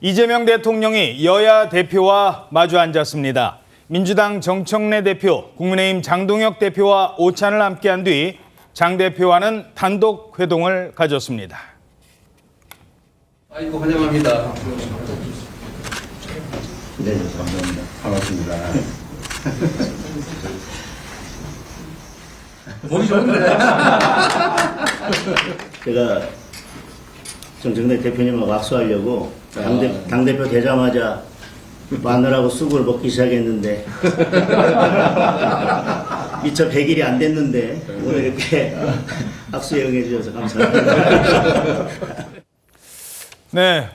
이재명 대통령이 여야 대표와 마주 앉았습니다. 민주당 정청래 대표, 국민의힘 장동혁 대표와 오찬을 함께한 뒤 장 대표와는 단독 회동을 가졌습니다. 아이고 환영합니다. 네, 감사합니다. 반갑습니다. 몸이 좋은데. 제가 정청래 대표님하고 악수하려고 당대표 되자마자 마늘하고 쑥을 먹기 시작했는데 미처 100일이 안 됐는데 오늘 이렇게 악수에 응해주셔서 감사합니다. 네,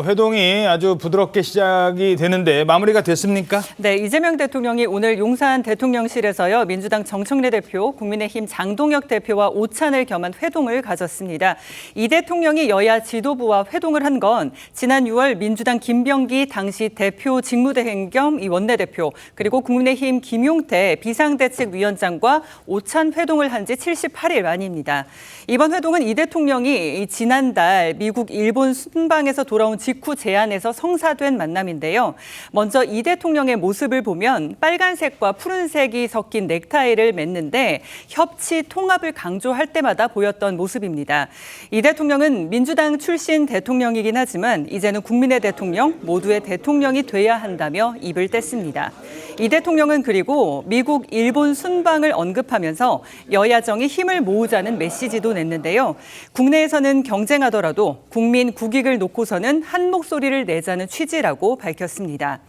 회동이 아주 부드럽게 시작이 되는데 마무리가 됐습니까? 네, 이재명 대통령이 오늘 용산 대통령실에서요, 민주당 정청래 대표, 국민의힘 장동혁 대표와 오찬을 겸한 회동을 가졌습니다. 이 대통령이 여야 지도부와 회동을 한 건 지난 6월 민주당 김병기 당시 대표 직무대행 겸 이 원내대표, 그리고 국민의힘 김용태 비상대책위원장과 오찬 회동을 한 지 78일 만입니다. 이번 회동은 이 대통령이 지난달 미국, 일본 순방에서 돌아온 직후 제안해서 성사된 만남인데요. 먼저 이 대통령의 모습을 보면 빨간색과 푸른색이 섞인 넥타이를 맸는데 협치, 통합을 강조할 때마다 보였던 모습입니다. 이 대통령은 민주당 출신 대통령이긴 하지만 이제는 국민의 대통령, 모두의 대통령이 돼야 한다며 입을 뗐습니다. 이 대통령은 그리고 미국, 일본 순방을 언급하면서 여야정이 힘을 모으자는 메시지도 냈는데요. 국내에서는 경쟁하더라도 국민 국익을 놓고서는 한 목소리를 내자는 취지라고 밝혔습니다.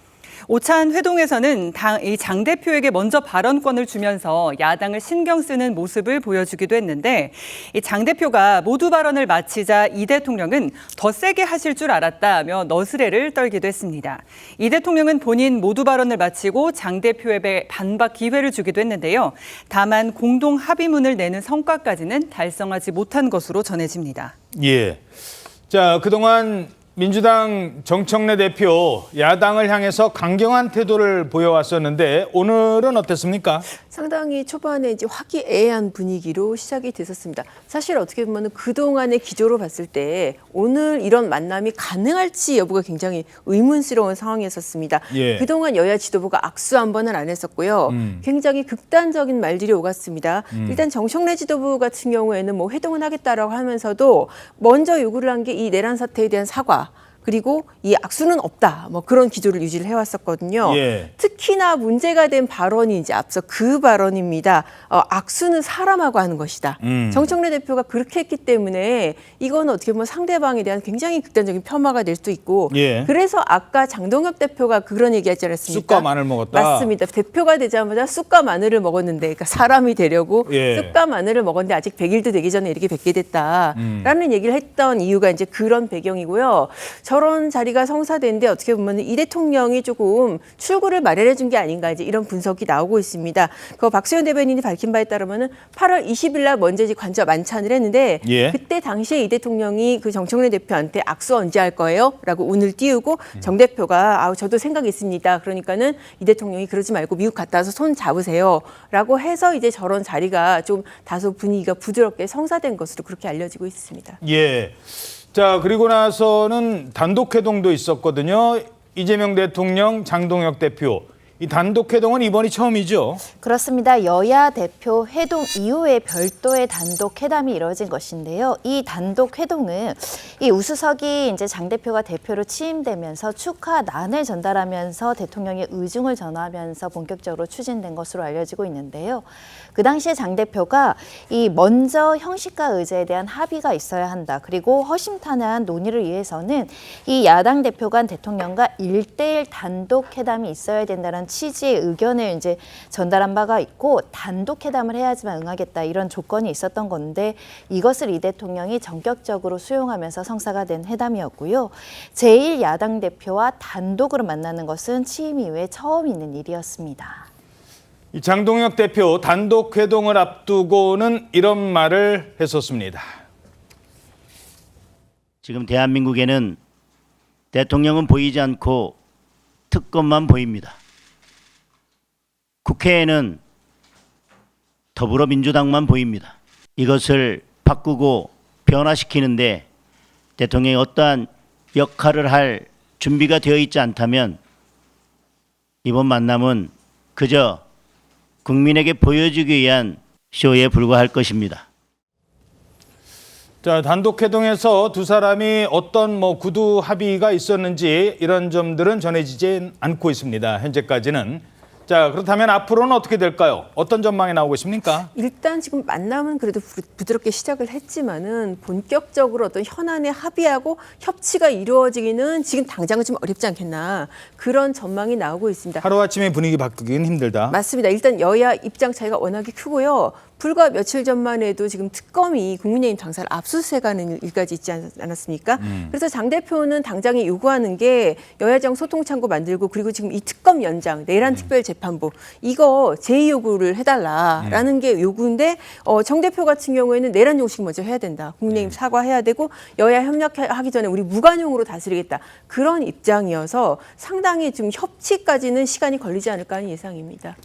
오찬 회동에서는 이 장 대표에게 먼저 발언권을 주면서 야당을 신경 쓰는 모습을 보여주기도 했는데, 이 장 대표가 모두 발언을 마치자 이 대통령은 더 세게 하실 줄 알았다며 너스레를 떨기도 했습니다. 이 대통령은 본인 모두 발언을 마치고 장 대표에게 반박 기회를 주기도 했는데요. 다만 공동 합의문을 내는 성과까지는 달성하지 못한 것으로 전해집니다. 예. 자, 그동안 민주당 정청래 대표 야당을 향해서 강경한 태도를 보여왔었는데 오늘은 어땠습니까? 상당히 초반에 이제 화기애애한 분위기로 시작이 됐었습니다. 사실 어떻게 보면 그동안의 기조로 봤을 때 오늘 이런 만남이 가능할지 여부가 굉장히 의문스러운 상황이었습니다. 예. 그동안 여야 지도부가 악수 한 번은 안 했었고요. 굉장히 극단적인 말들이 오갔습니다. 일단 정청래 지도부 같은 경우에는 회동은 하겠다라고 하면서도 먼저 요구를 한 게 이 내란 사태에 대한 사과, 그리고 이 악수는 없다, 그런 기조를 유지를 해왔었거든요. 예. 특히나 문제가 된 발언이 이제 앞서 그 발언입니다. 악수는 사람하고 하는 것이다. 정청래 대표가 그렇게 했기 때문에 이건 어떻게 보면 상대방에 대한 굉장히 극단적인 폄하가 될 수도 있고, 예. 그래서 아까 장동혁 대표가 그런 얘기하지 않았습니까? 쑥과 마늘 먹었다. 맞습니다. 대표가 되자마자 쑥과 마늘을 먹었는데, 그러니까 사람이 되려고 예. 쑥과 마늘을 먹었는데 아직 100일도 되기 전에 이렇게 뵙게 됐다라는 얘기를 했던 이유가 이제 그런 배경이고요. 저런 자리가 성사된데 어떻게 보면 이 대통령이 조금 출구를 마련해 준 게 아닌가, 이제 이런 분석이 나오고 있습니다. 그 박수현 대변인이 밝힌 바에 따르면은 8월 20일 날 먼저 관저 만찬을 했는데, 예. 그때 당시에 이 대통령이 그 정청래 대표한테 악수 언제 할 거예요? 라고 운을 띄우고 정 대표가 저도 생각이 있습니다. 그러니까는 이 대통령이 그러지 말고 미국 갔다 와서 손 잡으세요. 라고 해서 이제 저런 자리가 좀 다소 분위기가 부드럽게 성사된 것으로 그렇게 알려지고 있습니다. 예. 자, 그리고 나서는 단독 회동도 있었거든요. 이재명 대통령, 장동혁 대표. 이 단독 회동은 이번이 처음이죠? 그렇습니다. 여야 대표 회동 이후에 별도의 단독 회담이 이루어진 것인데요. 이 단독 회동은 이 우수석이 이제 장 대표가 대표로 취임되면서 축하난을 전달하면서 대통령의 의중을 전하면서 본격적으로 추진된 것으로 알려지고 있는데요. 그 당시에 장 대표가 이 먼저 형식과 의제에 대한 합의가 있어야 한다. 그리고 허심탄회한 논의를 위해서는 이 야당 대표 간 대통령과 1대1 단독 회담이 있어야 된다는 취지의 의견을 이제 전달한 바가 있고, 단독 회담을 해야지만 응하겠다, 이런 조건이 있었던 건데 이것을 이 대통령이 전격적으로 수용하면서 성사가 된 회담이었고요. 제1야당 대표와 단독으로 만나는 것은 취임 이후에 처음 있는 일이었습니다. 이 장동혁 대표 단독 회동을 앞두고는 이런 말을 했었습니다. 지금 대한민국에는 대통령은 보이지 않고 특검만 보입니다. 국회에는 더불어민주당만 보입니다. 이것을 바꾸고 변화시키는데 대통령이 어떠한 역할을 할 준비가 되어 있지 않다면 이번 만남은 그저 국민에게 보여주기 위한 쇼에 불과할 것입니다. 자, 단독 회동에서 두 사람이 어떤 구두 합의가 있었는지 이런 점들은 전해지지 않고 있습니다. 현재까지는. 자, 그렇다면 앞으로는 어떻게 될까요? 어떤 전망이 나오고 있습니까? 일단 지금 만남은 그래도 부드럽게 시작을 했지만은 본격적으로 어떤 현안에 합의하고 협치가 이루어지기는 지금 당장은 좀 어렵지 않겠나 그런 전망이 나오고 있습니다. 하루아침에 분위기 바꾸기는 힘들다. 맞습니다. 일단 여야 입장 차이가 워낙에 크고요. 불과 며칠 전만 해도 지금 특검이 국민의힘 당사를 압수수색하는 일까지 있지 않았습니까? 그래서 장 대표는 당장에 요구하는 게 여야정 소통창구 만들고 그리고 지금 이 특검 연장, 내란 특별재판부 이거 제2 요구를 해달라라는 게 요구인데 정 대표 같은 경우에는 내란 종식 먼저 해야 된다. 국민의힘 사과해야 되고 여야 협력하기 전에 우리 무관용으로 다스리겠다. 그런 입장이어서 상당히 좀 협치까지는 시간이 걸리지 않을까 하는 예상입니다.